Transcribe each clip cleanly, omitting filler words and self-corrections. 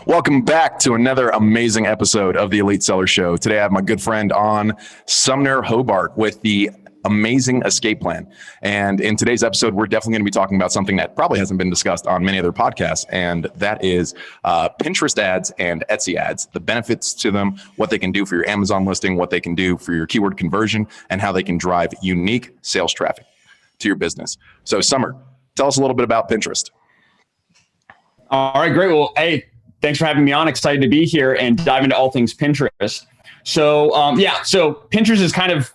Welcome back to another amazing episode of the Elite Seller Show. Today I have my good friend on, Sumner Hobart, with the amazing escape plan. And in today's episode, we're definitely going to be talking about something that probably hasn't been discussed on many other podcasts, and that is Pinterest ads and Etsy ads, the benefits to them, what they can do for your Amazon listing, what they can do for your keyword conversion, and how they can drive unique sales traffic to your business. So Summer, tell us a little bit about Pinterest. All right, great. Well, hey, thanks for having me on. Excited to be here and dive into all things Pinterest. So Pinterest is kind of,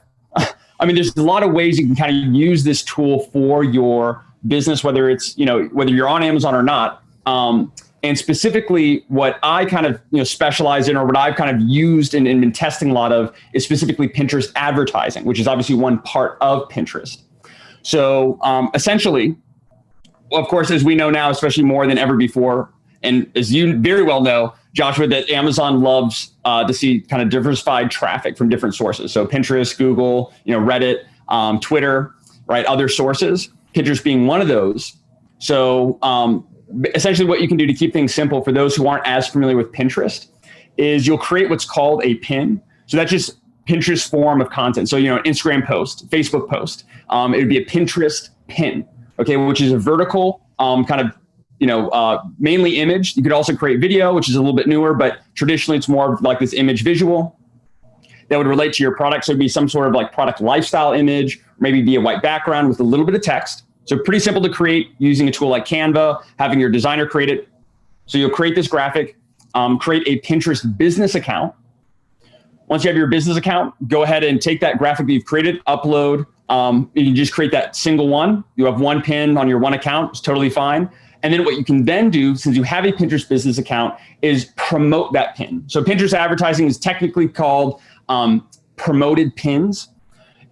there's a lot of ways you can kind of use this tool for your business, whether it's, whether you're on Amazon or not. And specifically what I kind of, specialize in, or what I've kind of used and been testing a lot of, is specifically Pinterest advertising, which is obviously one part of Pinterest. So essentially, of course, as we know now, especially more than ever before, and as you very well know, Joshua, that Amazon loves to see kind of diversified traffic from different sources. So Pinterest, Google, Reddit, Twitter, right? Other sources, Pinterest being one of those. So essentially what you can do to keep things simple for those who aren't as familiar with Pinterest is you'll create what's called a pin. So that's just Pinterest form of content. So, an Instagram post, Facebook post, it would be a Pinterest pin, okay, which is a vertical kind of, mainly image. You could also create video, which is a little bit newer, but traditionally it's more of like this image visual that would relate to your product. So it'd be some sort of like product lifestyle image, maybe be a white background with a little bit of text. So pretty simple to create using a tool like Canva, having your designer create it. So you'll create this graphic, create a Pinterest business account. Once you have your business account, go ahead and take that graphic that you've created, upload. You can just create that single one. You have one pin on your one account. It's totally fine. And then what you can then do, since you have a Pinterest business account, is promote that pin. So Pinterest advertising is technically called promoted pins.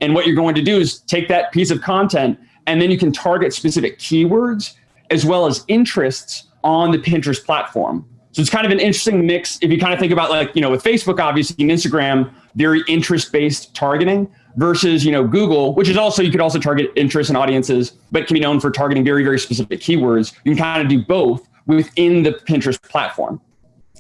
And what you're going to do is take that piece of content, and then you can target specific keywords as well as interests on the Pinterest platform. So it's kind of an interesting mix. If you kind of think about with Facebook, obviously, and Instagram, very interest-based targeting, versus, Google, which is also, you could also target interests and audiences, but can be known for targeting very, very specific keywords. You can kind of do both within the Pinterest platform.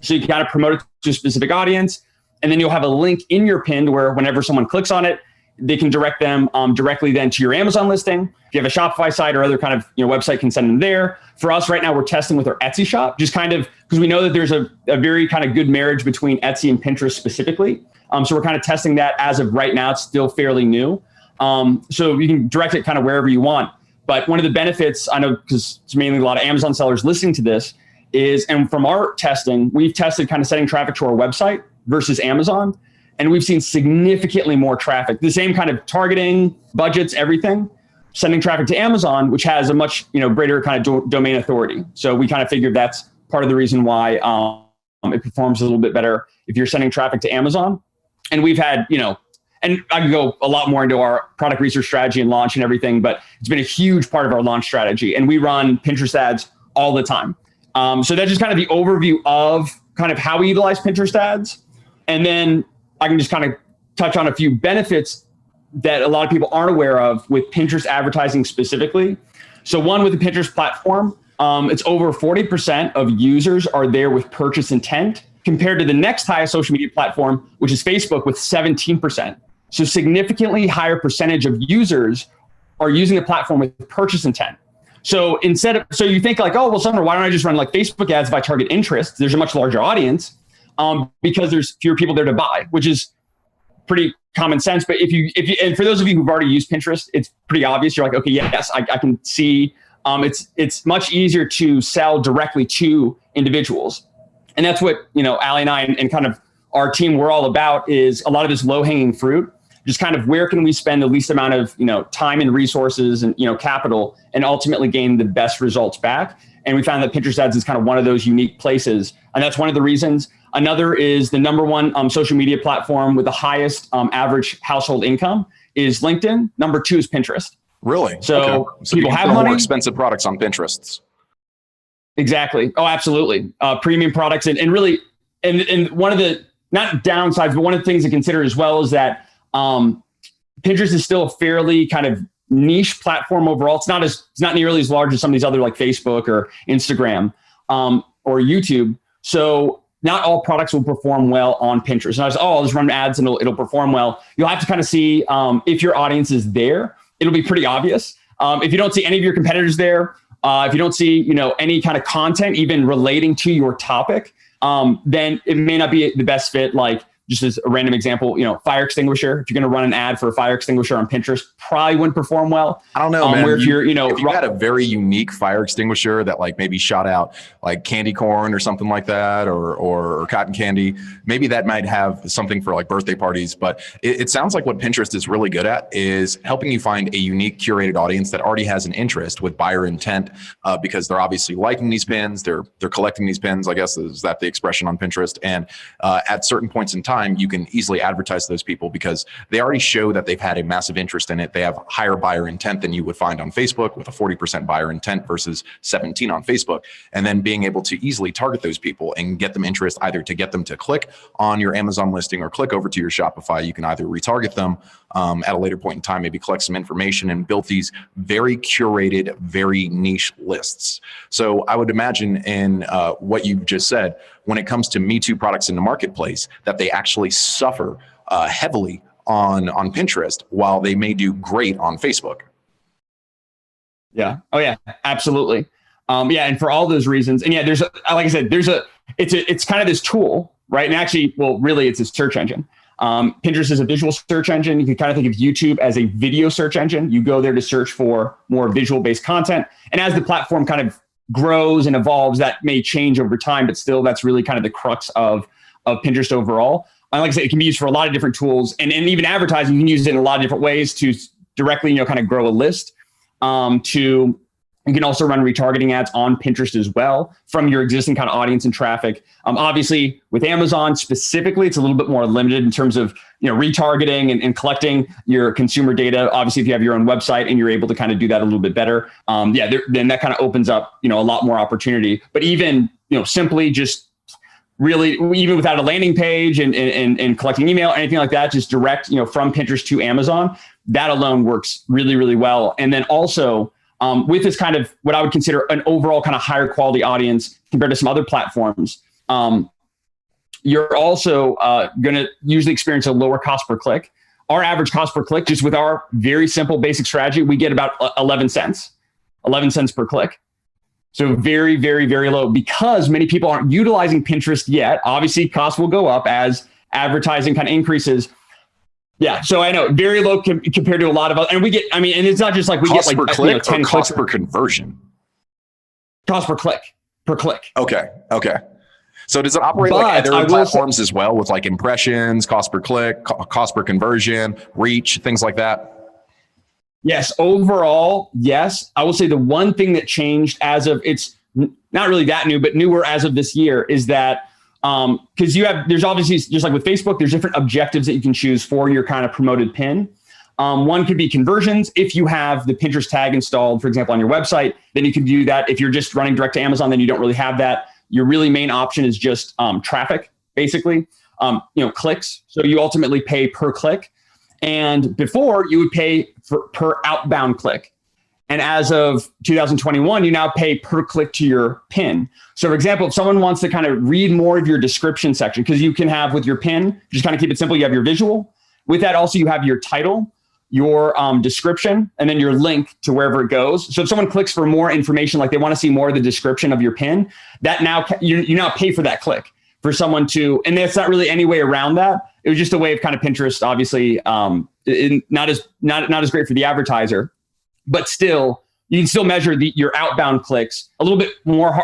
So you can kind of promote it to a specific audience, and then you'll have a link in your pin where whenever someone clicks on it, they can direct them directly then to your Amazon listing. If you have a Shopify site or other kind of website, can send them there. For us right now, we're testing with our Etsy shop, just kind of because we know that there's a very kind of good marriage between Etsy and Pinterest specifically. So we're kind of testing that as of right now. It's still fairly new. So you can direct it kind of wherever you want. But one of the benefits, I know because it's mainly a lot of Amazon sellers listening to this, is, and from our testing, we've tested kind of sending traffic to our website versus Amazon. And we've seen significantly more traffic, the same kind of targeting, budgets, everything, sending traffic to Amazon, which has a much greater kind of domain authority. So we kind of figured that's part of the reason why it performs a little bit better if you're sending traffic to Amazon. And we've had, and I can go a lot more into our product research strategy and launch and everything, but it's been a huge part of our launch strategy. And we run Pinterest ads all the time. So that's just kind of the overview of kind of how we utilize Pinterest ads. And then I can just kind of touch on a few benefits that a lot of people aren't aware of with Pinterest advertising specifically. So one, with the Pinterest platform, it's over 40% of users are there with purchase intent, compared to the next highest social media platform, which is Facebook, with 17%. So significantly higher percentage of users are using the platform with purchase intent. So so you think like, oh, well, Sumner, why don't I just run like Facebook ads if I target interests? There's a much larger audience because there's fewer people there to buy, which is pretty common sense. But if you, and for those of you who've already used Pinterest, it's pretty obvious. You're like, okay, yes, I can see it's much easier to sell directly to individuals. And that's what, Allie and I and kind of our team, we're all about, is a lot of this low hanging fruit, just kind of where can we spend the least amount of, time and resources and, capital, and ultimately gain the best results back. And we found that Pinterest ads is kind of one of those unique places. And that's one of the reasons. Another is the number one social media platform with the highest average household income is LinkedIn. Number two is Pinterest. Really? So, okay. So people have money. More expensive products on Pinterest. Exactly. Oh, absolutely. Premium products. And really, and one of the, not downsides, but one of the things to consider as well is that Pinterest is still a fairly kind of niche platform overall. It's not nearly as large as some of these other like Facebook or Instagram or YouTube. So not all products will perform well on Pinterest. And I was, I'll just run ads and it'll perform well. You'll have to kind of see if your audience is there. It'll be pretty obvious. If you don't see any of your competitors there, if you don't see, any kind of content even relating to your topic, then it may not be the best fit. Like, just as a random example, fire extinguisher. If you're going to run an ad for a fire extinguisher on Pinterest, probably wouldn't perform well. I don't know, man. Where if you're, if you had a very unique fire extinguisher that like maybe shot out like candy corn or something like that, or cotton candy, maybe that might have something for like birthday parties. But it sounds like what Pinterest is really good at is helping you find a unique curated audience that already has an interest with buyer intent, because they're obviously liking these pins, they're collecting these pins. I guess is that the expression on Pinterest? And at certain points in time, you can easily advertise those people because they already show that they've had a massive interest in it. They have higher buyer intent than you would find on Facebook, with a 40% buyer intent versus 17 on Facebook. And then being able to easily target those people and get them interest, either to get them to click on your Amazon listing or click over to your Shopify. You can either retarget them at a later point in time, maybe collect some information and build these very curated, very niche lists. So I would imagine in what you just said, when it comes to Me Too products in the marketplace, that they actually suffer heavily on Pinterest, while they may do great on Facebook. Yeah. Oh yeah, absolutely. And for all those reasons, and there's like I said, it's kind of this tool, right? And actually, well, really it's a search engine. Pinterest is a visual search engine. You can kind of think of YouTube as a video search engine. You go there to search for more visual based content. And as the platform kind of grows and evolves, that may change over time, but still that's really kind of the crux of Pinterest overall. And like I said, it can be used for a lot of different tools, and even advertising, you can use it in a lot of different ways to directly, kind of grow a list. You can also run retargeting ads on Pinterest as well from your existing kind of audience and traffic. Obviously, with Amazon specifically, it's a little bit more limited in terms of retargeting and collecting your consumer data. Obviously, if you have your own website and you're able to kind of do that a little bit better, then that kind of opens up a lot more opportunity. But even simply just really, even without a landing page and collecting email or anything like that, just direct from Pinterest to Amazon, that alone works really, really well. And then also, with this kind of what I would consider an overall kind of higher quality audience compared to some other platforms, you're also going to usually experience a lower cost per click. Our average cost per click, just with our very simple basic strategy, we get about 11 cents per click. So very, very, very low, because many people aren't utilizing Pinterest yet. Obviously, costs will go up as advertising kind of increases. Yeah, so I know very low compared to a lot of other, and we get. And it's not just like we cost get like per click 10 or cost per conversion. Cost per click. Okay. So does it operate like other platforms as well, with like impressions, cost per click, cost per conversion, reach, things like that? Yes, overall, yes. I will say the one thing that changed it's not really that new, but newer as of this year, is that because there's obviously, just like with Facebook, there's different objectives that you can choose for your kind of promoted pin. One could be conversions. If you have the Pinterest tag installed, for example, on your website, then you can do that. If you're just running direct to Amazon, then you don't really have that. Your really main option is just traffic, basically, clicks. So you ultimately pay per click. And before, you would pay per outbound click. And as of 2021, you now pay per click to your pin. So for example, if someone wants to kind of read more of your description section, because you can have with your pin, just kind of keep it simple, you have your visual. With that, also you have your title, your description, and then your link to wherever it goes. So if someone clicks for more information, like they want to see more of the description of your pin, that now you now pay for that click for someone to, and there's not really any way around that. It was just a way of kind of Pinterest, obviously, not as great for the advertiser, but still, you can still measure your outbound clicks. A little bit more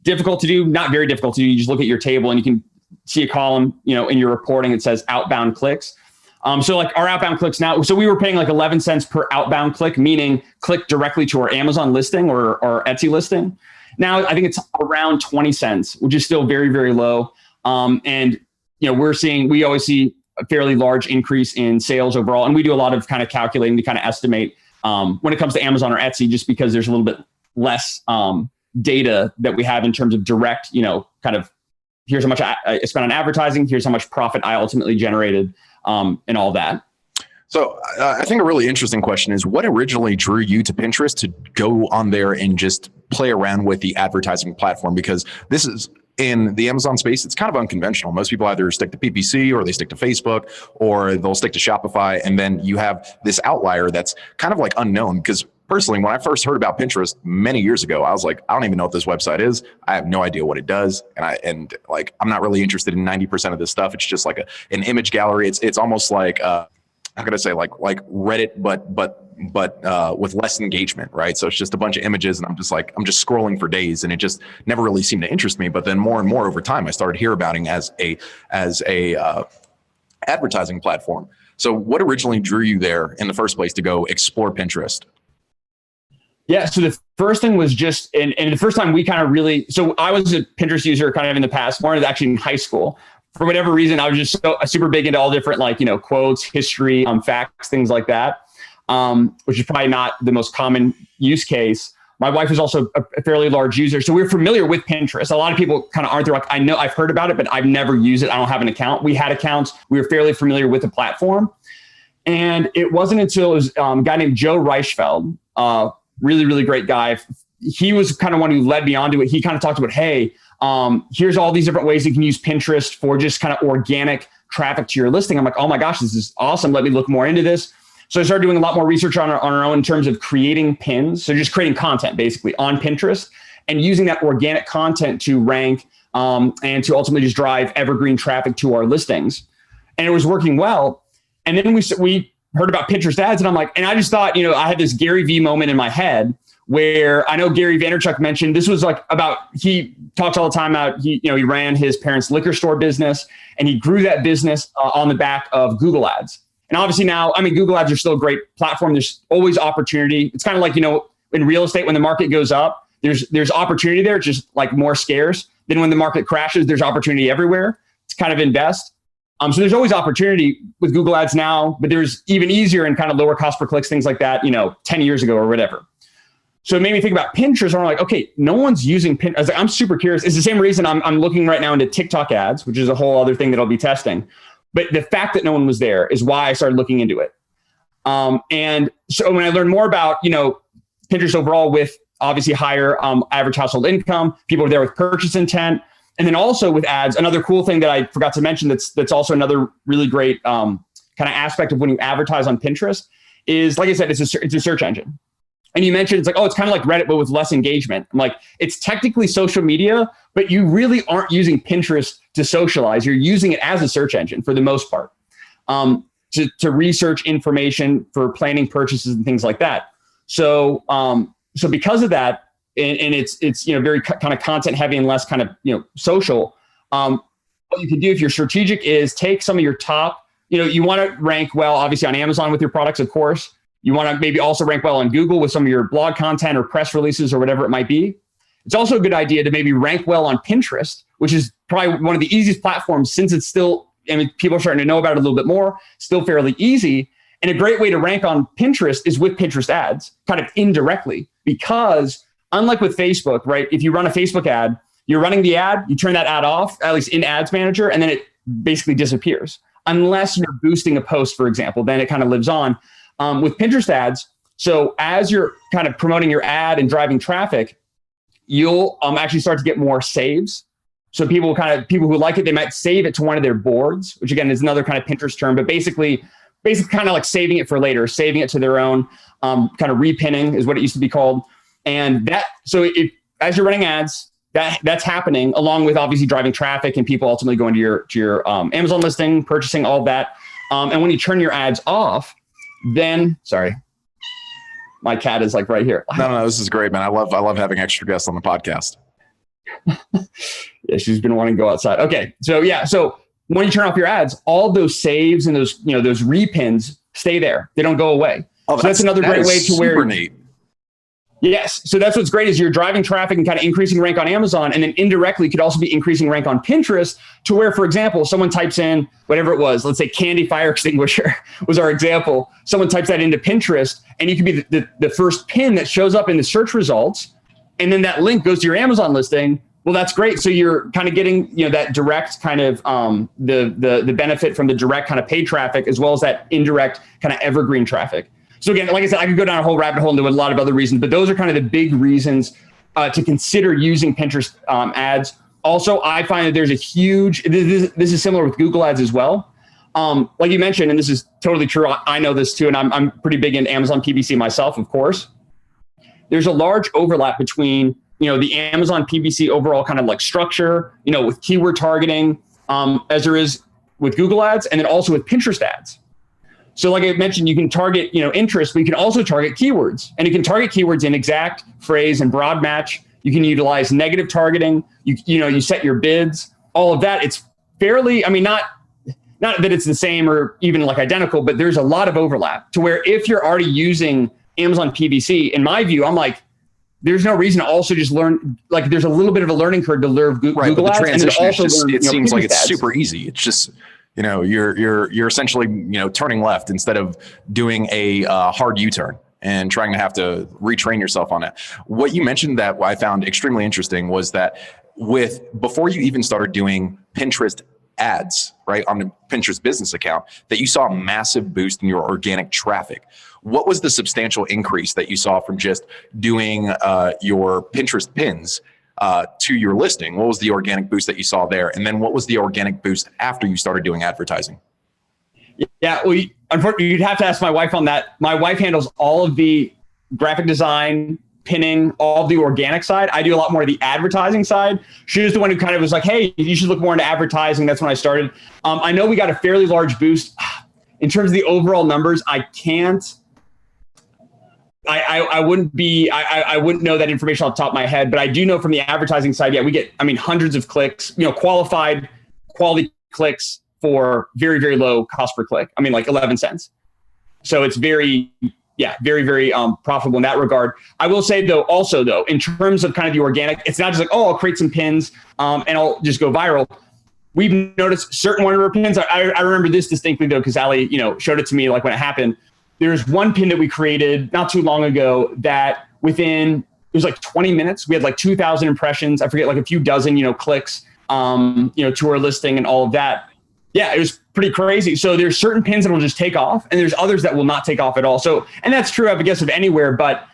difficult to do, not very difficult to do. You just look at your table and you can see a column, in your reporting, it says outbound clicks. So like our outbound clicks now, so we were paying like 11 cents per outbound click, meaning click directly to our Amazon listing or Etsy listing. Now I think it's around 20 cents, which is still very, very low. And we always see a fairly large increase in sales overall. And we do a lot of kind of calculating to kind of estimate when it comes to Amazon or Etsy, just because there's a little bit less data that we have in terms of direct, kind of here's how much I spent on advertising, here's how much profit I ultimately generated, and all that. So I think a really interesting question is, what originally drew you to Pinterest to go on there and just play around with the advertising platform? Because this is in the Amazon space, it's kind of unconventional. Most people either stick to PPC or they stick to Facebook or they'll stick to Shopify. And then you have this outlier that's kind of like unknown. Because personally, when I first heard about Pinterest many years ago, I was like, I don't even know what this website is. I have no idea what it does. And I'm not really interested in 90% of this stuff. It's just like an image gallery. It's almost like, how could I say, like Reddit, but with less engagement, right? So it's just a bunch of images, and I'm just scrolling for days, and it just never really seemed to interest me. But then more and more over time, I started hearing about it as a advertising platform. So what originally drew you there in the first place to go explore Pinterest? Yeah, so the first thing was just, and the first time we kind of really, so I was a Pinterest user kind of in the past, more actually in high school. For whatever reason, I was just super big into all different quotes, history, facts, things like that, which is probably not the most common use case. My wife is also a fairly large user, so we're familiar with Pinterest. A lot of people kind of aren't. They're like, I know I've heard about it, but I've never used it. I don't have an account. We had accounts. We were fairly familiar with the platform. And it wasn't until it was a guy named Joe Reichfeld, really, really great guy. He was kind of one who led me onto it. He kind of talked about, hey, here's all these different ways you can use Pinterest for just kind of organic traffic to your listing. I'm like, oh my gosh, this is awesome. Let me look more into this. So I started doing a lot more research on our own in terms of creating pins. So just creating content basically on Pinterest and using that organic content to rank and to ultimately just drive evergreen traffic to our listings. And it was working well. And then we heard about Pinterest ads, and I'm like, and I just thought, I had this Gary Vee moment in my head where I know Gary Vaynerchuk mentioned this was like about, he talks all the time about, he ran his parents' liquor store business, and he grew that business on the back of Google ads. And obviously now, Google ads are still a great platform. There's always opportunity. It's kind of like, in real estate, when the market goes up, there's opportunity there. It's just like more scarce. Then when the market crashes, there's opportunity everywhere. It's kind of invest. So there's always opportunity with Google ads now, but there's even easier and kind of lower cost per clicks, things like that, 10 years ago or whatever. So it made me think about Pinterest. And I'm like, okay, no one's using Pinterest. I'm super curious. It's the same reason I'm looking right now into TikTok ads, which is a whole other thing that I'll be testing. But the fact that no one was there is why I started looking into it. And so when I learned more about, Pinterest overall with obviously higher average household income, people are there with purchase intent. And then also with ads, another cool thing that I forgot to mention that's also another really great kind of aspect of when you advertise on Pinterest is, like I said, it's a search engine. And you mentioned it's like, oh, it's kind of like Reddit, but with less engagement. I'm like, it's technically social media, but you really aren't using Pinterest to socialize. You're using it as a search engine for the most part, to research information for planning purchases and things like that. So because of that, and it's very kind of content heavy and less kind of social. What you can do if you're strategic is take some of your top, you want to rank well, obviously on Amazon with your products, of course. You want to maybe also rank well on Google with some of your blog content or press releases or whatever it might be. It's also a good idea to maybe rank well on Pinterest, which is probably one of the easiest platforms since it's still, people are starting to know about it a little bit more, still fairly easy. And a great way to rank on Pinterest is with Pinterest ads, kind of indirectly, because unlike with Facebook, right? If you run a Facebook ad, you're running the ad, you turn that ad off, at least in Ads Manager, and then it basically disappears. Unless you're boosting a post, for example, then it kind of lives on. With Pinterest ads, so as you're kind of promoting your ad and driving traffic, you'll actually start to get more saves. So people who like it, they might save it to one of their boards, which again is another kind of Pinterest term, but basically kind of like saving it for later, saving it to their own, kind of repinning is what it used to be called. And as you're running ads, that's happening along with obviously driving traffic and people ultimately going to your Amazon listing, purchasing all that. And when you turn your ads off, then sorry, my cat is like right here. No, this is great, man. I love having extra guests on the podcast. Yeah, she's been wanting to go outside. Okay, so when you turn off your ads, all those saves and those those repins stay there. They don't go away. Oh, so that's another great way to super neat. Yes. So that's what's great is you're driving traffic and kind of increasing rank on Amazon, and then indirectly could also be increasing rank on Pinterest to where, for example, someone types in whatever it was, let's say candy fire extinguisher was our example. Someone types that into Pinterest and you could be the first pin that shows up in the search results. And then that link goes to your Amazon listing. Well, that's great. So you're kind of getting, that direct kind of the benefit from the direct kind of paid traffic, as well as that indirect kind of evergreen traffic. So again, like I said, I could go down a whole rabbit hole into a lot of other reasons, but those are kind of the big reasons to consider using Pinterest ads. Also, I find that there's a huge, this is similar with Google ads as well. Like you mentioned, and this is totally true. I know this too, and I'm pretty big in Amazon PPC myself, of course. There's a large overlap between, the Amazon PPC overall kind of like structure, with keyword targeting, as there is with Google ads, and then also with Pinterest ads. So like I mentioned, you can target, interest, but you can also target keywords, and you can target keywords in exact, phrase, and broad match. You can utilize negative targeting. You set your bids, all of that. It's fairly, not that it's the same or even like identical, but there's a lot of overlap to where if you're already using Amazon PPC, in my view, I'm like, there's no reason to also just learn, like there's a little bit of a learning curve to learn Google ads. The transition and also is just, learn, it seems like it's ads. super easy. It's just, you're essentially, turning left instead of doing a hard U-turn and trying to have to retrain yourself on it. What you mentioned that I found extremely interesting was that before you even started doing Pinterest ads, right, on the Pinterest business account, that you saw a massive boost in your organic traffic. What was the substantial increase that you saw from just doing your Pinterest pins to your listing? What was the organic boost that you saw there? And then what was the organic boost after you started doing advertising? Yeah, well, unfortunately, you'd have to ask my wife on that. My wife handles all of the graphic design, pinning, all of the organic side. I do a lot more of the advertising side. She was the one who kind of was like, hey, you should look more into advertising. That's when I started. I know we got a fairly large boost. In terms of the overall numbers, I wouldn't know that information off the top of my head, but I do know from the advertising side, we get, hundreds of clicks, qualified quality clicks for very, very low cost per click. Like 11 cents. So it's very, very profitable in that regard. I will say though, in terms of kind of the organic, it's not just like, I'll create some pins and I'll just go viral. We've noticed certain one of our pins. I remember this distinctly though, because Ali, showed it to me like when it happened. There's one pin that we created not too long ago that it was like 20 minutes. We had like 2,000 impressions. I forget, like a few dozen, clicks, to our listing and all of that. Yeah, it was pretty crazy. So there's certain pins that will just take off and there's others that will not take off at all. So, and that's true, I guess, of anywhere, but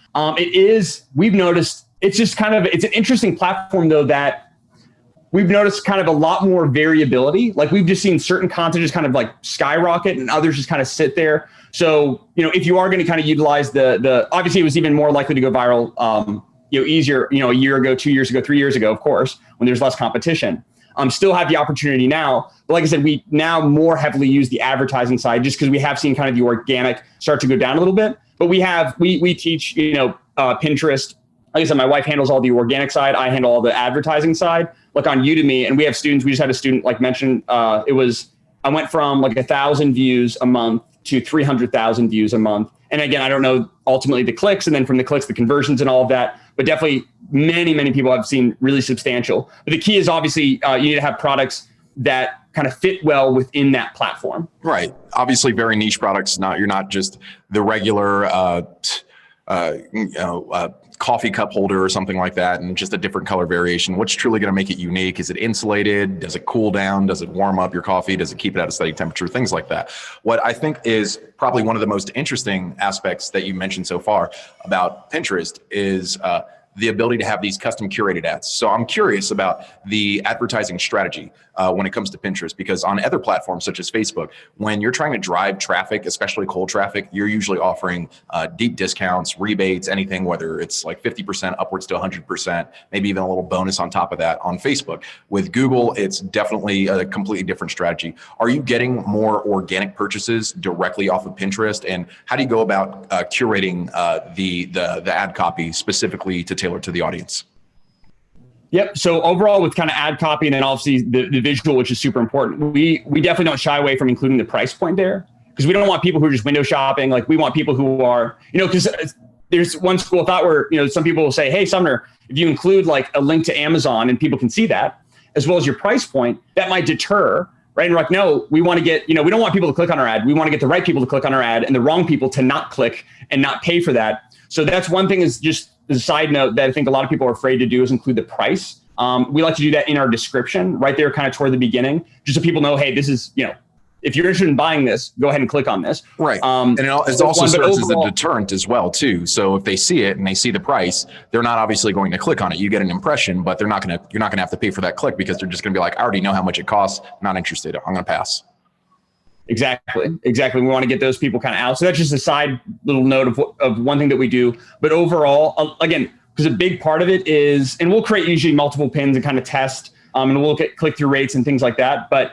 we've noticed it's just it's an interesting platform though, that we've noticed kind of a lot more variability. Like we've just seen certain content just kind of like skyrocket and others just kind of sit there. So, if you are going to kind of utilize the obviously it was even more likely to go viral, easier, a year ago, 2 years ago, 3 years ago, of course, when there's less competition. Still have the opportunity now. But like I said, we now more heavily use the advertising side just because we have seen kind of the organic start to go down a little bit. But we teach, Pinterest. Like I said, my wife handles all the organic side. I handle all the advertising side, like on Udemy. And we have students. We just had a student like mentioned, I went from like 1,000 views a month to 300,000 views a month. And again, I don't know ultimately the clicks and then from the clicks, the conversions and all of that, but definitely many, many people I've seen really substantial. But the key is obviously you need to have products that kind of fit well within that platform. Right. Obviously very niche products. You're not just the regular, coffee cup holder or something like that, and just a different color variation. What's truly going to make it unique? Is it insulated? Does it cool down? Does it warm up your coffee? Does it keep it at a steady temperature? Things like that. What I think is probably one of the most interesting aspects that you mentioned so far about Pinterest is the ability to have these custom curated ads. So I'm curious about the advertising strategy when it comes to Pinterest, because on other platforms such as Facebook, when you're trying to drive traffic, especially cold traffic, you're usually offering deep discounts, rebates, anything, whether it's like 50% upwards to 100%, maybe even a little bonus on top of that on Facebook. With Google, it's definitely a completely different strategy. Are you getting more organic purchases directly off of Pinterest? And how do you go about curating the ad copy specifically to tailor to the audience? Yep. So overall with kind of ad copy and then obviously the visual, which is super important, we definitely don't shy away from including the price point there, because we don't want people who are just window shopping. Like we want people who are, because there's one school of thought where, some people will say, hey, Sumner, if you include like a link to Amazon and people can see that as well as your price point, that might deter, right? And we're like, no, we want to get, we don't want people to click on our ad. We want to get the right people to click on our ad and the wrong people to not click and not pay for that. So that's one thing, is just the side note that I think a lot of people are afraid to do, is include the price. We like to do that in our description right there, kind of toward the beginning, just so people know, hey, this is, if you're interested in buying this, go ahead and click on this. Right. And it also serves as a deterrent as well, too. So if they see it and they see the price, they're not obviously going to click on it. You get an impression, but you're not going to have to pay for that click because they're just going to be like, I already know how much it costs. Not interested. I'm going to pass. Exactly. We want to get those people kind of out. So that's just a side little note of one thing that we do. But overall, again, because a big part of it is, and we'll create usually multiple pins and kind of test, and we'll look at click-through rates and things like that. But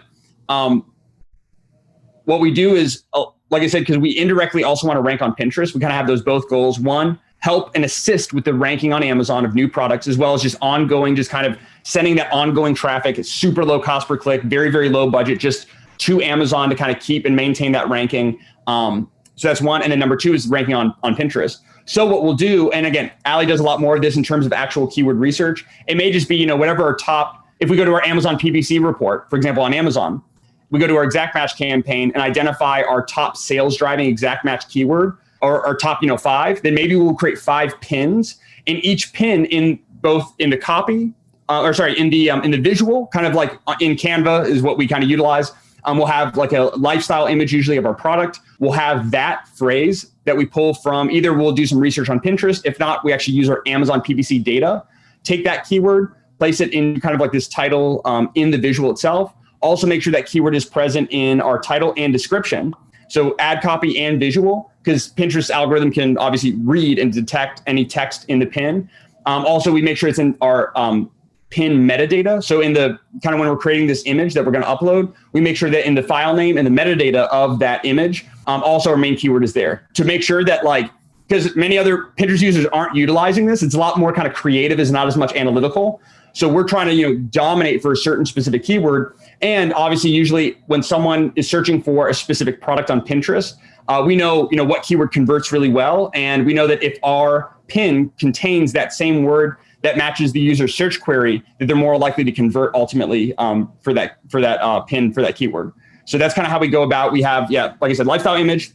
what we do is, like I said, because we indirectly also want to rank on Pinterest, we kind of have those both goals. One, help and assist with the ranking on Amazon of new products, as well as just ongoing, just kind of sending that ongoing traffic. It's super low cost per click, very, very low budget, just to Amazon to kind of keep and maintain that ranking. So that's one. And then number two is ranking on Pinterest. So what we'll do, and again, Ali does a lot more of this in terms of actual keyword research. It may just be, whatever our top, if we go to our Amazon PPC report, for example, on Amazon, we go to our exact match campaign and identify our top sales driving exact match keyword or our top, 5, then maybe we'll create 5 pins, and each pin in the copy, in the visual, kind of like in Canva is what we kind of utilize. We'll have like a lifestyle image usually of our product. We'll have that phrase that we pull from, either we'll do some research on Pinterest. If not, we actually use our Amazon PPC data, take that keyword, place it in kind of like this title in the visual itself. Also make sure that keyword is present in our title and description. So ad copy and visual, because Pinterest algorithm can obviously read and detect any text in the pin. Also, we make sure it's in our pin metadata. So in the kind of when we're creating this image that we're going to upload, we make sure that in the file name and the metadata of that image, also our main keyword is there to make sure that because many other Pinterest users aren't utilizing this, it's a lot more kind of creative, is not as much analytical. So we're trying to, dominate for a certain specific keyword. And obviously, usually when someone is searching for a specific product on Pinterest, we know, what keyword converts really well. And we know that if our pin contains that same word that matches the user's search query, that they're more likely to convert ultimately for that pin for that keyword. So that's kind of how we go about. We have, like I said, lifestyle image.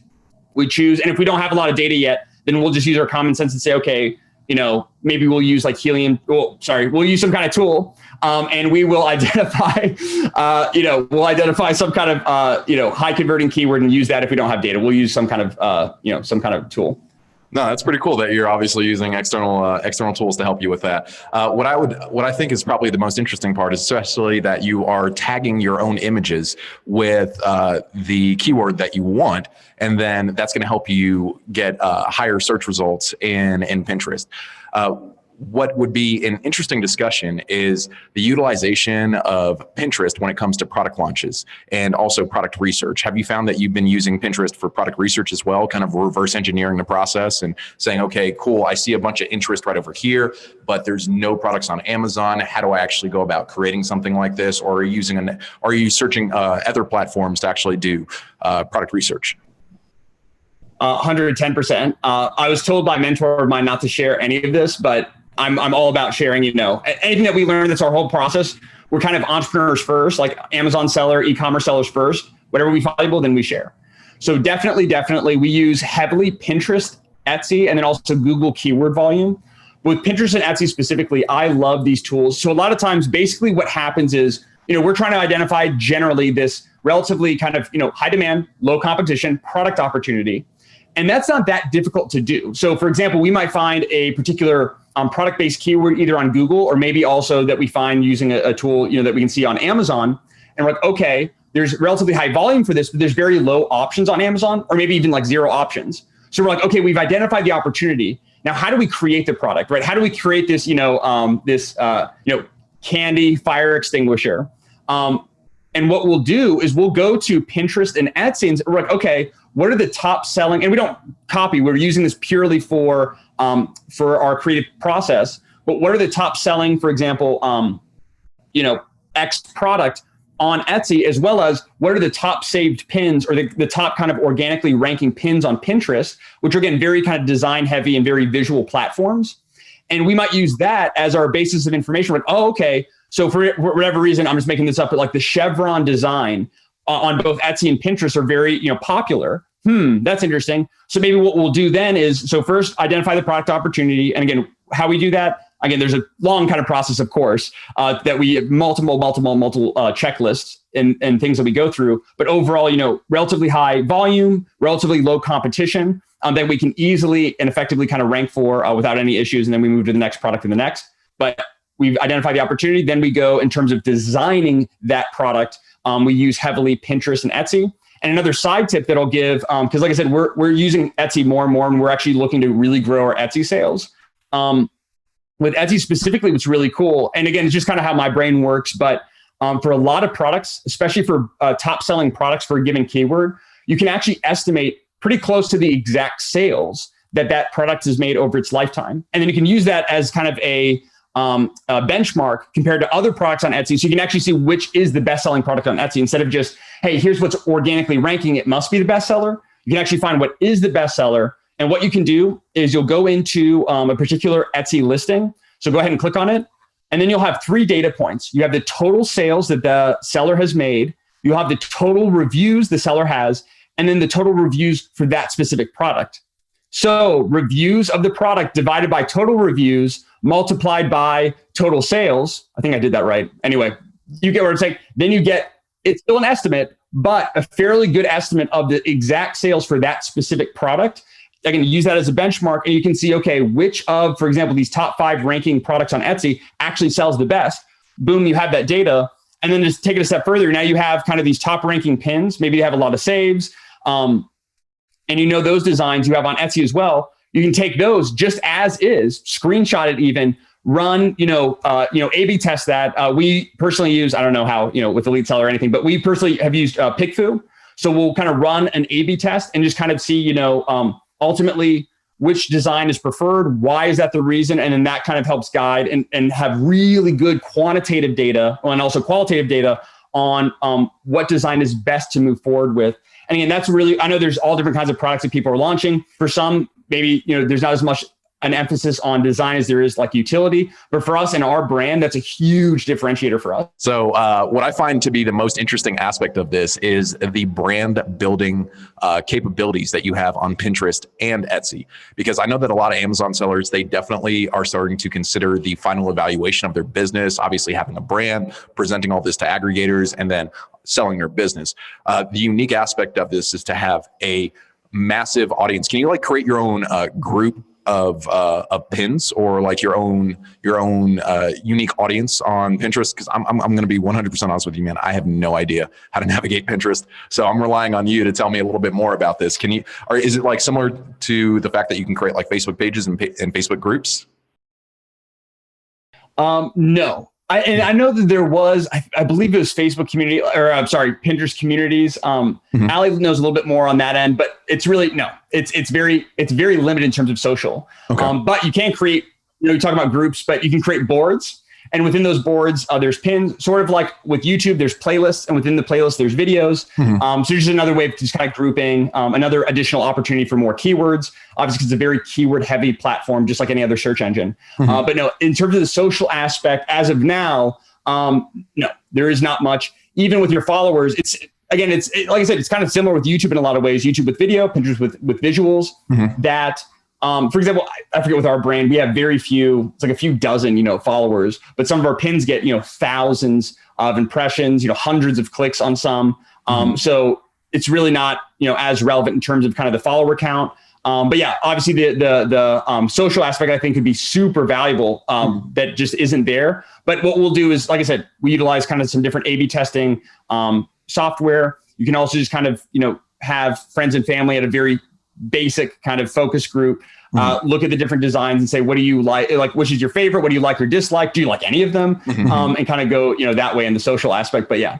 We choose, and if we don't have a lot of data yet, then we'll just use our common sense and say, okay, maybe we'll use like we'll use some kind of tool, and we will identify, we'll identify some kind of, high converting keyword and use that. If we don't have data, we'll use some kind of, some kind of tool. No, that's pretty cool that you're obviously using external tools to help you with that. What I think is probably the most interesting part is especially that you are tagging your own images with the keyword that you want, and then that's going to help you get higher search results in Pinterest. What would be an interesting discussion is the utilization of Pinterest when it comes to product launches and also product research. Have you found that you've been using Pinterest for product research as well, kind of reverse engineering the process and saying, okay, cool, I see a bunch of interest right over here, but there's no products on Amazon. How do I actually go about creating something like this? Or are you searching other platforms to actually do product research? 110%. I was told by a mentor of mine not to share any of this, but I'm all about sharing, anything that we learn. That's our whole process. We're kind of entrepreneurs first, like Amazon seller, e-commerce sellers first. Whatever we find valuable, then we share. So definitely, we use heavily Pinterest, Etsy, and then also Google keyword volume. With Pinterest and Etsy specifically, I love these tools. So a lot of times, basically what happens is, we're trying to identify generally this relatively kind of, high demand, low competition product opportunity. And that's not that difficult to do. So for example, we might find a particular product-based keyword either on Google or maybe also that we find using a tool, that we can see on Amazon. And we're like, okay, there's relatively high volume for this, but there's very low options on Amazon or maybe even like 0 options. So we're like, okay, we've identified the opportunity. Now, how do we create the product, right? How do we create this, candy fire extinguisher? And what we'll do is we'll go to Pinterest and Etsy and we're like, okay, what are the top selling? And we don't copy. We're using this purely for our creative process. But what are the top selling, for example, X product on Etsy, as well as what are the top saved pins or the top kind of organically ranking pins on Pinterest, which are, again, very kind of design heavy and very visual platforms. And we might use that as our basis of information. We're like, oh, okay. So for whatever reason, I'm just making this up, but like the chevron design on both Etsy and Pinterest are very, popular. That's interesting. So maybe what we'll do then is, so first identify the product opportunity. And again, how we do that, again, there's a long kind of process, of course, that we have multiple checklists and things that we go through. But overall, relatively high volume, relatively low competition that we can easily and effectively kind of rank for without any issues. And then we move to the next product and the next. But we've identified the opportunity. Then we go in terms of designing that product. We use heavily Pinterest and Etsy. And another side tip that I'll give, because like I said, we're using Etsy more and more, and we're actually looking to really grow our Etsy sales. With Etsy specifically, what's really cool, and again, it's just kind of how my brain works, but for a lot of products, especially for top selling products for a given keyword, you can actually estimate pretty close to the exact sales that product has made over its lifetime. And then you can use that as kind of a benchmark compared to other products on Etsy. So you can actually see which is the best selling product on Etsy instead of just, hey, here's what's organically ranking. It must be the best seller. You can actually find what is the best seller. And what you can do is you'll go into a particular Etsy listing. So go ahead and click on it. And then you'll have 3 data points. You have the total sales that the seller has made. You'll have the total reviews the seller has, and then the total reviews for that specific product. So reviews of the product divided by total reviews multiplied by total sales. I think I did that right. Anyway, you get what I'm saying. Then you get, it's still an estimate, but a fairly good estimate of the exact sales for that specific product. I can use that as a benchmark, and you can see, okay, which of, for example, these top 5 ranking products on Etsy actually sells the best. Boom, you have that data. And then just take it a step further. Now you have kind of these top ranking pins. Maybe they have a lot of saves. And those designs you have on Etsy as well. You can take those just as is, screenshot it even, run, A/B test that. We personally use, I don't know how, with Elite Seller or anything, but we personally have used PickFu. So we'll kind of run an A/B test and just kind of see, ultimately which design is preferred, why is that the reason, and then that kind of helps guide and have really good quantitative data and also qualitative data on what design is best to move forward with. And again, that's really, I know there's all different kinds of products that people are launching. For some, maybe there's not as much an emphasis on design as there is like utility. But for us and our brand, that's a huge differentiator for us. So what I find to be the most interesting aspect of this is the brand building capabilities that you have on Pinterest and Etsy. Because I know that a lot of Amazon sellers, they definitely are starting to consider the final evaluation of their business, obviously having a brand, presenting all this to aggregators, and then selling their business. The unique aspect of this is to have a massive audience. Can you create your own group of pins or your own unique audience on Pinterest? Because I'm going to be 100% honest with you, man. I have no idea how to navigate Pinterest, so I'm relying on you to tell me a little bit more about this. Can you, or is it similar to the fact that you can create Facebook pages and Facebook groups? No. I know that there was, I believe it was Facebook community, or I'm sorry, Pinterest communities. Ali knows a little bit more on that end, but it's really, no, it's very limited in terms of social. Okay. But you can create, you talk about groups, but you can create boards. And within those boards, there's pins, sort of like with YouTube, there's playlists, and within the playlist, there's videos. So there's another way of just kind of grouping, another additional opportunity for more keywords. Obviously, because it's a very keyword-heavy platform, just like any other search engine. But no, in terms of the social aspect, as of now, no, there is not much. Even with your followers, it's like I said, it's kind of similar with YouTube in a lot of ways. YouTube with video, Pinterest with visuals. That. For example, I forget with our brand, we have very few, it's like a few dozen, followers, but some of our pins get, thousands of impressions, hundreds of clicks on some. So it's really not, as relevant in terms of kind of the follower count. But yeah, obviously the social aspect, I think, could be super valuable, that just isn't there. But what we'll do is, like I said, we utilize kind of some different A/B testing software. You can also just kind of, have friends and family at a very basic kind of focus group, look at the different designs and say, what do you like, which is your favorite? What do you like or dislike? Do you like any of them? And kind of go, that way in the social aspect. But yeah.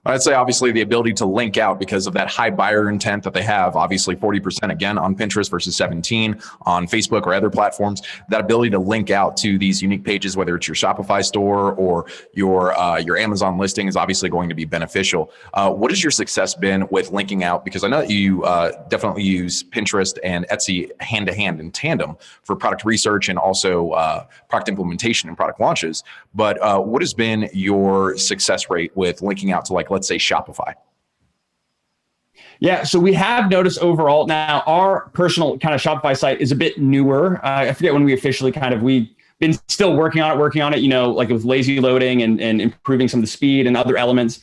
I'd say obviously the ability to link out because of that high buyer intent that they have, obviously 40% again on Pinterest versus 17 on Facebook or other platforms. That ability to link out to these unique pages, whether it's your Shopify store or your Amazon listing, is obviously going to be beneficial. What has your success been with linking out? Because I know that you definitely use Pinterest and Etsy hand to hand in tandem for product research and also product implementation and product launches. But what has been your success rate with linking out to let's say Shopify? Yeah, so we have noticed overall now our personal kind of Shopify site is a bit newer. I forget when we officially we been still working on it, like with lazy loading and improving some of the speed and other elements.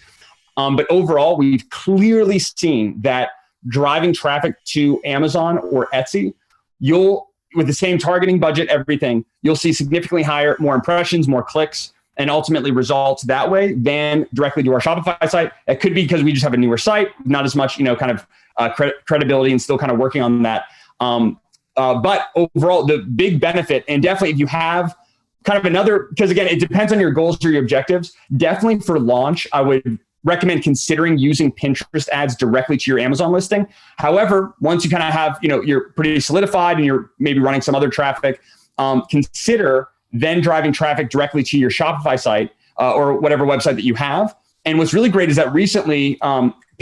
But overall, we've clearly seen that driving traffic to Amazon or Etsy, with the same targeting budget, everything, you'll see significantly higher, more impressions, more clicks, and ultimately results that way than directly to our Shopify site. It could be because we just have a newer site, not as much, credibility, and still kind of working on that. But overall, the big benefit, and definitely if you have kind of because again, it depends on your goals or your objectives. Definitely for launch, I would recommend considering using Pinterest ads directly to your Amazon listing. However, once you kind of have, you're pretty solidified and you're maybe running some other traffic, consider then driving traffic directly to your Shopify site or whatever website that you have. And what's really great is that recently,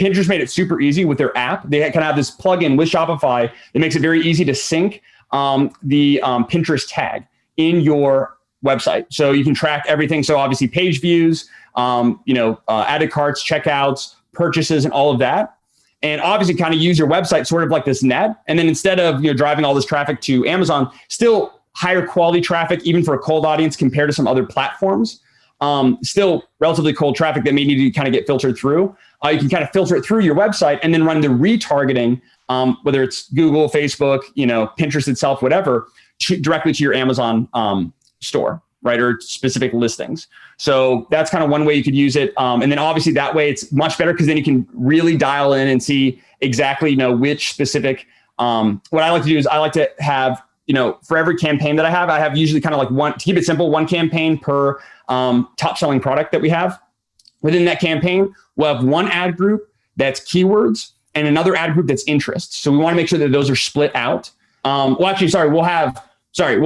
Pinterest made it super easy with their app. They kind of have this plugin with Shopify that makes it very easy to sync the Pinterest tag in your website. So you can track everything. So obviously page views, added carts, checkouts, purchases, and all of that. And obviously kind of use your website sort of like this net. And then instead of driving all this traffic to Amazon, still higher quality traffic, even for a cold audience compared to some other platforms. Still relatively cold traffic that may need to kind of get filtered through. You can kind of filter it through your website and then run the retargeting, whether it's Google, Facebook, Pinterest itself, whatever, directly to your Amazon store, right? Or specific listings. So that's kind of one way you could use it. And then obviously that way it's much better because then you can really dial in and see exactly, which specific, what I like to do is I like to have, for every campaign that I have usually kind of like to keep it simple, one campaign per top selling product that we have. Within that campaign, we'll have one ad group that's keywords and another ad group that's interests. So we want to make sure that those are split out. We'll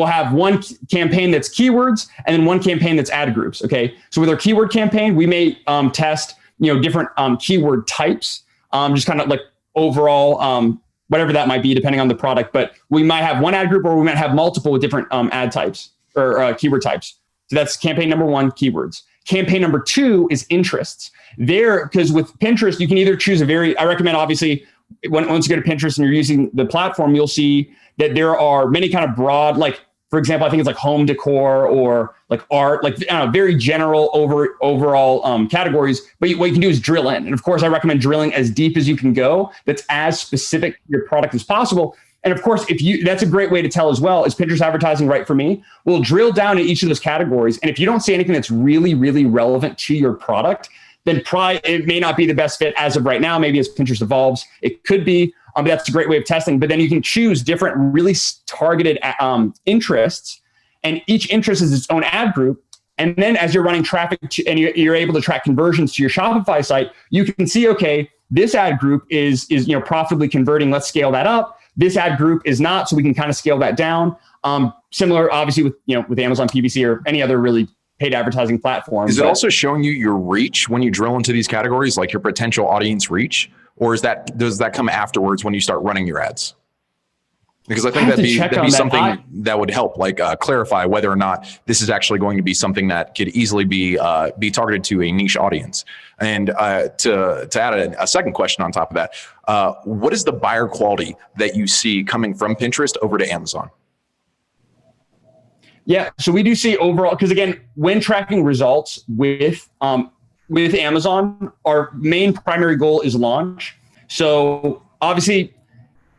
have one campaign that's keywords and then one campaign that's ad groups. Okay. So with our keyword campaign, we may test, different keyword types, just kind of like overall, whatever that might be, depending on the product. But we might have one ad group or we might have multiple with different ad types or keyword types. So that's campaign number one, keywords. Campaign number two is interests. Because with Pinterest, you can either choose I recommend obviously, once you go to Pinterest and you're using the platform, you'll see that there are many kind of broad, like, for example, I think it's like home decor or like art, like very general overall categories. But what you can do is drill in. And of course, I recommend drilling as deep as you can go. That's as specific to your product as possible. And of course, that's a great way to tell as well. Is Pinterest advertising right for me? We'll drill down in each of those categories. And if you don't see anything that's really, really relevant to your product, then it may not be the best fit as of right now. Maybe as Pinterest evolves, it could be. But that's a great way of testing. But then you can choose different really targeted interests, and each interest is its own ad group. And then as you're running traffic and you're able to track conversions to your Shopify site, you can see, okay, this ad group is profitably converting. Let's scale that up. This ad group is not, so we can kind of scale that down. Similar, obviously, with Amazon PPC or any other really paid advertising platform. Is it also showing you your reach when you drill into these categories, like your potential audience reach? Or does that come afterwards when you start running your ads? Because I think that'd be something that would help, like clarify whether or not this is actually going to be something that could easily be targeted to a niche audience. And to add a second question on top of that, what is the buyer quality that you see coming from Pinterest over to Amazon? Yeah, so we do see overall, because again, when tracking results with Amazon, our main primary goal is launch. So obviously,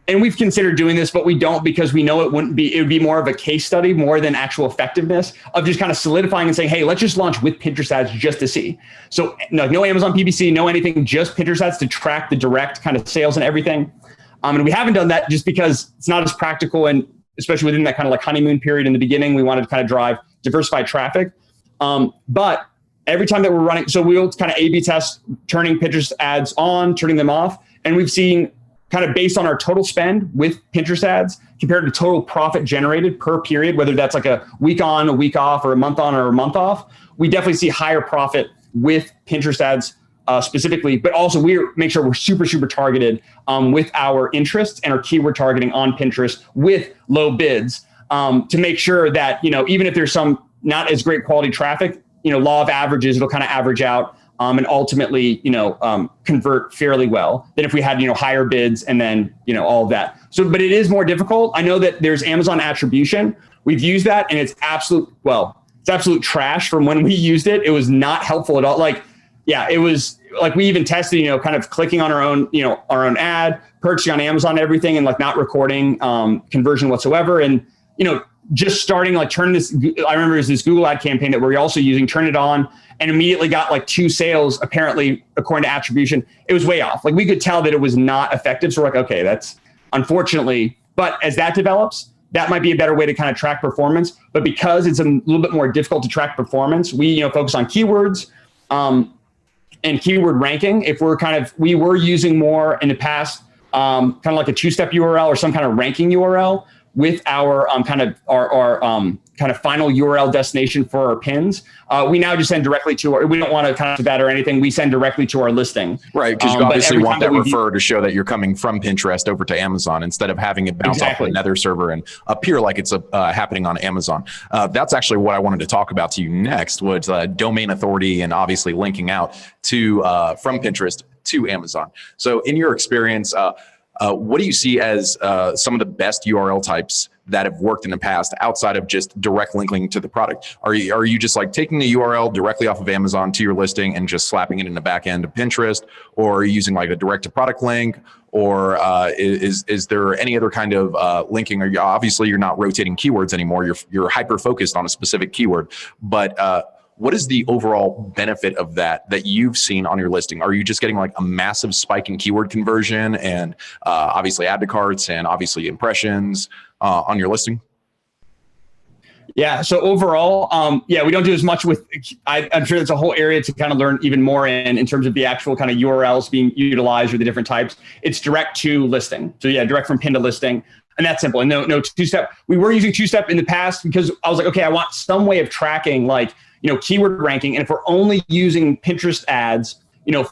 and we've considered doing this, but we don't because we know it would be more of a case study more than actual effectiveness of just kind of solidifying and saying, hey, let's just launch with Pinterest ads just to see. So no Amazon PPC, no anything, just Pinterest ads to track the direct kind of sales and everything. And we haven't done that just because it's not as practical, and especially within that kind of like honeymoon period in the beginning, we wanted to kind of drive diversified traffic. But every time that we're running, so we'll kind of A/B test turning Pinterest ads on, turning them off. And we've seen kind of based on our total spend with Pinterest ads compared to total profit generated per period, whether that's like a week on, a week off, or a month on or a month off, we definitely see higher profit with Pinterest ads specifically, but also we make sure we're super, super targeted with our interests and our keyword targeting on Pinterest with low bids to make sure that, even if there's some not as great quality traffic, law of averages, it'll kind of average out and ultimately, convert fairly well than if we had, higher bids and then, all of that. So, but it is more difficult. I know that there's Amazon attribution. We've used that and it's absolute trash from when we used it. It was not helpful at all. It was like we even tested, kind of clicking on our own ad, purchasing on Amazon and everything, and like not recording conversion whatsoever. And, just starting turn this, I remember it was this Google ad campaign that we're also using, turn it on and immediately got 2 sales, apparently, according to attribution. It was way off. We could tell that it was not effective. So we're like, okay, that's unfortunately, but as that develops, that might be a better way to kind of track performance. But because it's a little bit more difficult to track performance, we, focus on keywords, and keyword ranking. If we were using more in the past, kind of like a 2-step URL or some kind of ranking URL with our kind of final URL destination for our pins. We now just send directly to we don't want to kind of that or anything. We send directly to our listing. Right. Because you obviously want that refer to show that you're coming from Pinterest over to Amazon instead of having it bounce off another server and appear like it's happening on Amazon. That's actually what I wanted to talk about to you next, was domain authority and obviously linking out to from Pinterest to Amazon. So in your experience, what do you see as some of the best URL types that have worked in the past outside of just direct linking to the product? Are you just taking the URL directly off of Amazon to your listing and just slapping it in the back end of Pinterest, or are you using a direct to product link, or is there any other kind of linking? Or obviously you're not rotating keywords anymore. You're hyper focused on a specific keyword, but what is the overall benefit of that you've seen on your listing? Are you just getting a massive spike in keyword conversion and obviously add to carts and obviously impressions on your listing? Yeah. So overall, we don't do as much with, I'm sure there's a whole area to kind of learn even more in terms of the actual kind of URLs being utilized or the different types. It's direct to listing. So direct from pin to listing. And that's simple. And no 2-step. We were using 2-step in the past because I was like, okay, I want some way of tracking keyword ranking. And if we're only using Pinterest ads,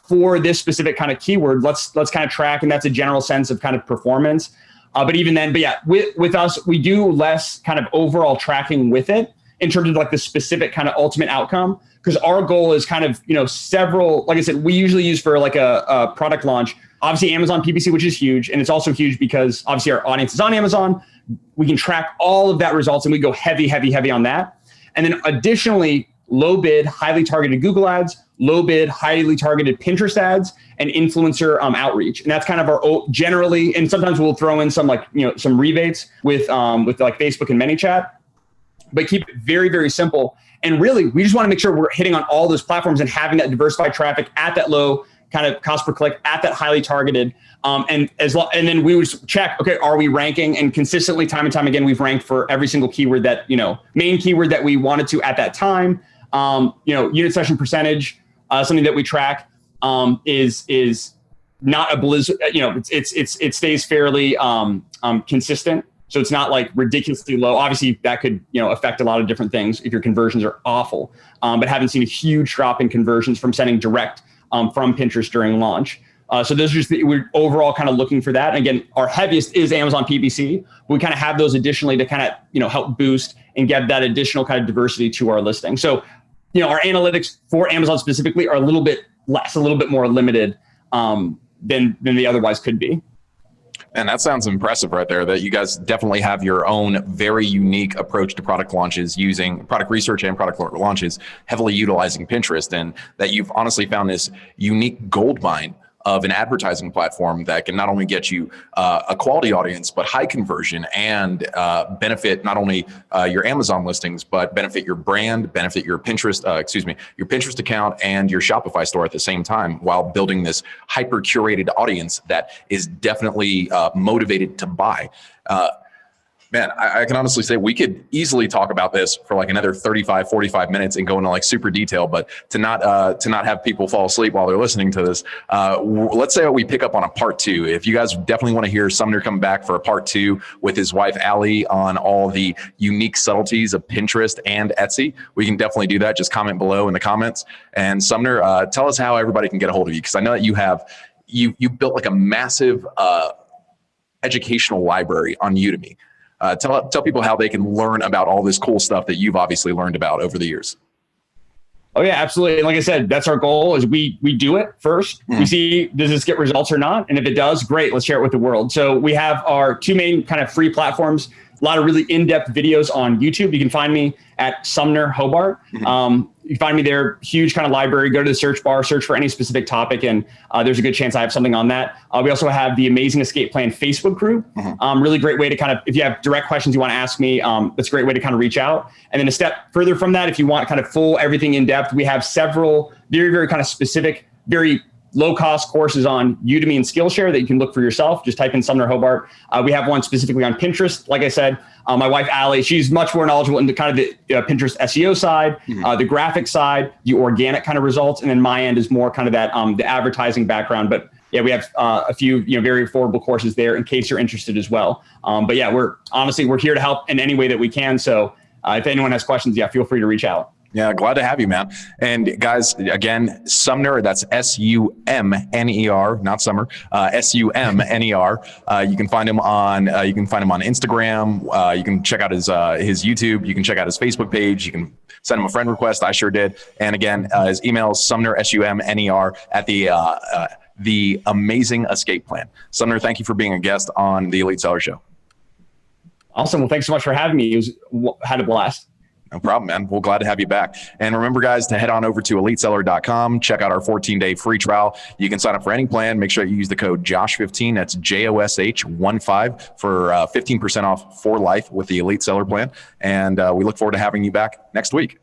for this specific kind of keyword, let's kind of track. And that's a general sense of kind of performance. But even then, with us, we do less kind of overall tracking with it in terms of the specific kind of ultimate outcome. Because our goal is kind of, several, like I said, we usually use for a product launch, obviously Amazon PPC, which is huge. And it's also huge because obviously our audience is on Amazon. We can track all of that results and we go heavy on that. And then additionally, low bid, highly targeted Google ads, low bid, highly targeted Pinterest ads, and influencer outreach. And that's kind of our generally, and sometimes we'll throw in some some rebates with Facebook and ManyChat, but keep it very, very simple. And really, we just want to make sure we're hitting on all those platforms and having that diversified traffic at that low kind of cost per click, at that highly targeted. And then we would check, okay, are we ranking? And consistently, time and time again, we've ranked for every single keyword that, main keyword that we wanted to at that time. Unit session percentage, something that we track, is not a blizzard. It stays fairly consistent. So it's not ridiculously low. Obviously, that could affect a lot of different things if your conversions are awful. But haven't seen a huge drop in conversions from sending direct from Pinterest during launch. So those are just we're overall kind of looking for that. And again, our heaviest is Amazon PPC. We kind of have those additionally to kind of help boost and get that additional kind of diversity to our listing. So our analytics for Amazon specifically are a little bit less, a little bit more limited than they otherwise could be. And that sounds impressive right there, that you guys definitely have your own very unique approach to product launches, using product research and product launches, heavily utilizing Pinterest, and that you've honestly found this unique gold mine of an advertising platform that can not only get you a quality audience, but high conversion and benefit not only your Amazon listings, but benefit your brand, benefit your Pinterest, your Pinterest account and your Shopify store at the same time, while building this hyper curated audience that is definitely motivated to buy. Man, I can honestly say we could easily talk about this for another 35, 45 minutes and go into super detail, but to not have people fall asleep while they're listening to this, let's say we pick up on a part 2. If you guys definitely want to hear Sumner come back for a part 2 with his wife, Allie, on all the unique subtleties of Pinterest and Etsy, we can definitely do that. Just comment below in the comments. And Sumner, tell us how everybody can get a hold of you, because I know that you built a massive educational library on Udemy. Tell people how they can learn about all this cool stuff that you've obviously learned about over the years. Oh yeah, absolutely. And like I said, that's our goal is we do it first. We see, does this get results or not? And if it does, great, let's share it with the world. So we have our two main kind of free platforms, a lot of really in-depth videos on YouTube. You can find me at Sumner Hobart. You find me there, huge kind of library, go to the search bar, search for any specific topic, and there's a good chance I have something on that. We also have the Amazing Escape Plan Facebook group. Really great way to kind of, if you have direct questions you want to ask me, that's a great way to kind of reach out. And then a step further from that, if you want kind of full everything in depth, we have several very, very kind of specific, very low-cost courses on Udemy and Skillshare that you can look for yourself. Just type in Sumner Hobart. We have one specifically on Pinterest. Like I said, my wife, Allie, she's much more knowledgeable in the kind of the Pinterest SEO side, the graphic side, the organic kind of results. And then my end is more kind of that the advertising background. But yeah, we have a few very affordable courses there in case you're interested as well. But yeah, we're here to help in any way that we can. So if anyone has questions, yeah, feel free to reach out. Yeah, glad to have you, man. And guys, again, Sumner, that's Sumner, not Summer, Sumner. You can find him on Instagram. You can check out his YouTube. You can check out his Facebook page. You can send him a friend request. I sure did. And again, his email is Sumner, Sumner, at the Amazing Escape Plan. Sumner, thank you for being a guest on the Elite Seller Show. Awesome. Well, thanks so much for having me. Had a blast. No problem, man. We're glad to have you back. And remember, guys, to head on over to eliteseller.com, check out our 14-day free trial. You can sign up for any plan. Make sure you use the code JOSH15. That's JOSH15 for 15% off for life with the Elite Seller plan. And we look forward to having you back next week.